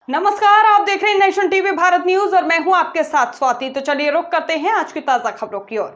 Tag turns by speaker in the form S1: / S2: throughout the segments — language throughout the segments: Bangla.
S1: नमस्कार, आप देख रहे हैं नेशन टीवी भारत न्यूज और मैं हूं आपके साथ स्वाति। तो चलिए रुक करते हैं आज की ताजा खबरों की ओर।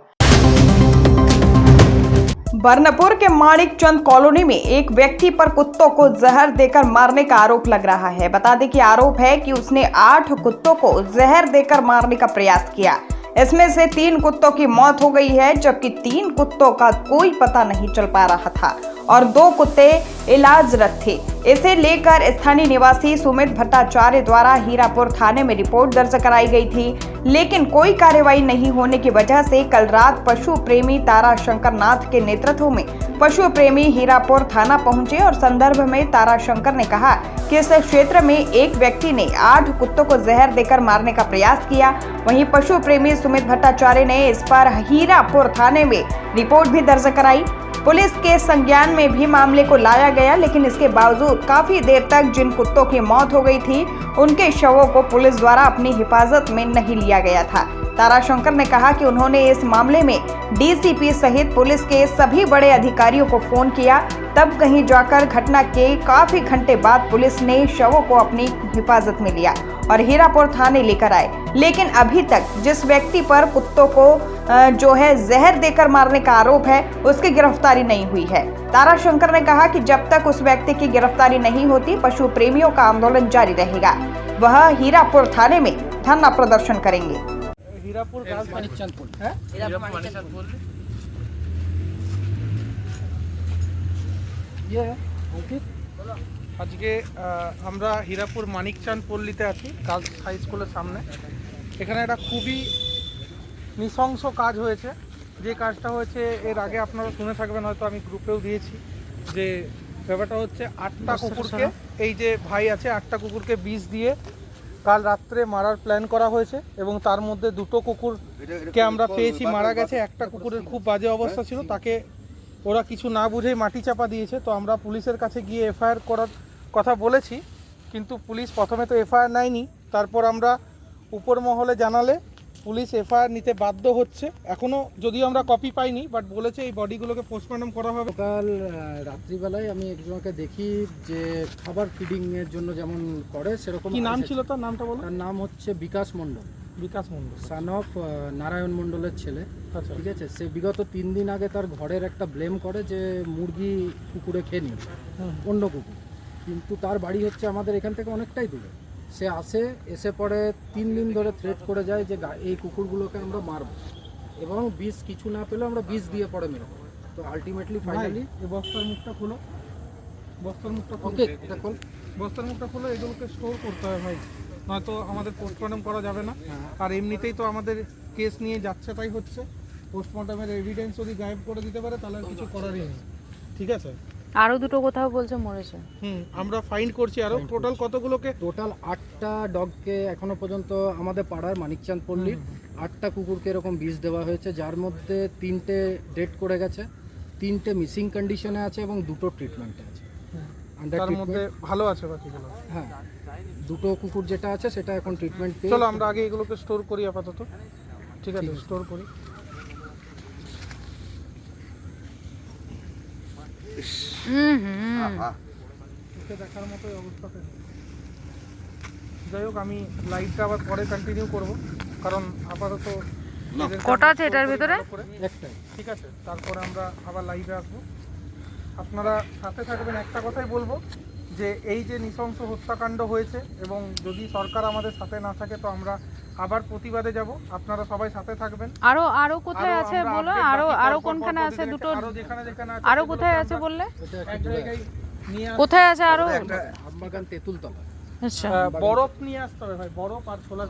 S1: बर्नपुर के माणिक चंद कॉलोनी में एक व्यक्ति पर कुत्तों को जहर देकर मारने का आरोप लग रहा है। बता दें कि आरोप है कि उसने 8 कुत्तों को जहर देकर मारने का प्रयास किया। इसमें से 3 कुत्तों की मौत हो गई है, जबकि 3 कुत्तों का कोई पता नहीं चल पा रहा था और 2 कुत्ते इलाजरत थे। इसे लेकर स्थानीय निवासी सुमित भट्टाचार्य द्वारा हीरापुर थाने में रिपोर्ट दर्ज कराई गई थी, लेकिन कोई कार्रवाई नहीं होने की वजह से कल रात पशु प्रेमी तारा शंकर नाथ के नेतृत्व में पशु प्रेमी हीरापुर थाना पहुंचे और संदर्भ में तारा शंकर ने कहा कि इस क्षेत्र में एक व्यक्ति ने 8 कुत्तों को जहर देकर मारने का प्रयास किया। वहीं पशु प्रेमी सुमित भट्टाचार्य ने इस पर हीरापुर थाने में रिपोर्ट भी दर्ज कराई। पुलिस के संज्ञान में भी मामले को लाया गया, लेकिन इसके बावजूद काफी देर तक जिन कुत्तों की मौत हो गई थी उनके शवों को पुलिस द्वारा अपनी हिफाजत में नहीं लिया गया था। ताराशंकर ने कहा कि उन्होंने इस मामले में डीसीपी सहित पुलिस के सभी बड़े अधिकारियों को फोन किया, तब कहीं जाकर घटना के काफी घंटे बाद पुलिस ने शवों को अपनी हिफाजत में लिया और हीरापुर थाने लेकर आए। लेकिन अभी तक जिस व्यक्ति पर कुत्तों को जो है जहर देकर मारने का आरोप है, उसकी गिरफ्तारी नहीं हुई है। ताराशंकर ने कहा कि जब तक उस व्यक्ति की गिरफ्तारी नहीं होती, पशु प्रेमियों का आंदोलन जारी रहेगा। वह हीरापुर थाने में धरना प्रदर्शन करेंगे।
S2: हीरापुर আজকে আমরা হীরাপুর মানিকচাঁদ পল্লীতে আছি, গার্লস হাই স্কুলের সামনে। এখানে একটা খুবই নৃশংস কাজ হয়েছে। যে কাজটা হয়েছে এর আগে আপনারা শুনে থাকবেন, হয়তো আমি গ্রুপেও দিয়েছি, যে ব্যাপারটা হচ্ছে 8টা কুকুরকে, এই যে ভাই আছে, 8টা কুকুরকে বিষ দিয়ে কাল রাত্রে মারার প্ল্যান করা হয়েছে এবং তার মধ্যে 2টো কুকুরকে আমরা পেয়েছি মারা গেছে। একটা কুকুরের খুব বাজে অবস্থা ছিল, তাকে ওরা কিছু না বুঝেই মাটি চাপা দিয়েছে। তো আমরা পুলিশের কাছে গিয়ে এফআইআর করার কথা বলেছি, কিন্তু পুলিশ প্রথমে তো এফআইআর নেয়নি। তারপর আমরা উপর মহলে জানালে পুলিশ এফআইআর নিতে বাধ্য হচ্ছে। এখনও যদিও আমরা কপি পাইনি, বাট বলেছে এই বডিগুলোকে পোস্টমর্টম করা হবে।
S3: কাল রাত্রিবেলায় আমি একজনকে দেখি যে খাবার ফিডিংয়ের জন্য যেমন করে সেরকম।
S2: কি নাম ছিল তার? নামটা বলো।
S3: তার নাম হচ্ছে বিকাশ মণ্ডল।
S2: বিকাশ মণ্ডল
S3: সান অফ নারায়ণ মণ্ডলের ছেলে।
S2: আচ্ছা,
S3: ঠিক আছে। সে বিগত 3 দিন আগে তার ঘরের একটা ব্লেম করে যে মুরগি কুকুরে খেয়ে নিয়েছে, অন্য কুকুর। কিন্তু তার বাড়ি হচ্ছে আমাদের এখান থেকে অনেকটাই দূরে। সে এসে পরে 3 দিন ধরে থ্রেট করে যায় যে এই কুকুরগুলোকে আমরা মারব এবং বিষ কিছু না পেলে আমরা বিষ দিয়ে পরে মেরব। তো আলটিমেটলি ফাইনালি
S2: বস্তার মুখটা খুলো, বস্তার মুখটা খুলো।
S3: ওকে, এটা খোল।
S2: বস্তার মুখটা খুলে এগুলোকে স্টোর করতে হয় ভাই, নয়তো আমাদের পোস্টমর্টম করা যাবে না। আর এমনিতেই তো আমাদের কেস নিয়ে যাচ্ছে, তাই হচ্ছে। পোস্টমর্টমের এভিডেন্স যদি গায়েব করে দিতে পারে তাহলে আর কিছু করারই নেই। ঠিক আছে।
S4: আরো 2টো কোথাও বলছে মরেছে।
S2: আমরা ফাইন করছি আরো। টোটাল কতগুলোকে?
S3: টোটাল 8টা ডগকে এখনো পর্যন্ত আমাদের পাড়ার মানিকচাঁদ পল্লীর 8টা কুকুরকে এরকম বিষ দেওয়া হয়েছে, যার মধ্যে 3টে ডেড করে গেছে, 3টে মিসিং কন্ডিশনে আছে এবং 2টো ট্রিটমেন্টে আছে।
S2: তার মধ্যে ভালো আছে বাকিগুলো।
S3: হ্যাঁ, 2টো কুকুর যেটা আছে সেটা এখন ট্রিটমেন্ট পেয়ে।
S2: চলো আমরা আগে এগুলোকে স্টোর করি আপাতত। ঠিক আছে, স্টোর করি। দেখার মতো অবস্থাতে। যাই হোক, আমি লাইভটা আবার পরে কন্টিনিউ করব, কারণ আপাতত
S4: কটা আছে এটার ভিতরে?
S3: একটাই।
S2: ঠিক আছে, তারপরে আমরা আবার লাইভে আসবো। আপনারা সাথে থাকবেন। একটা কথাই বলবো যে এই যে নৃশংস হত্যাকাণ্ড হয়েছে, এবং যদি সরকার আমাদের সাথে না থাকে তো আমরা আবার প্রতিবাদে যাব। আপনারা সবাই সাথে থাকবেন।
S4: আরো কোথায় আছে বলো? আরো কোনখানে আছে? 2টো
S2: আরো যেখানে আছে।
S4: আরো কোথায় আছে বললে?
S2: এক জায়গায় নিয়ে
S4: কোথায় আছে আরো?
S3: আমবাগান তেঁতুলতলা।
S4: আচ্ছা,
S2: বরফ নিয়ে আসতে হবে ভাই, বরফ আর সোলার।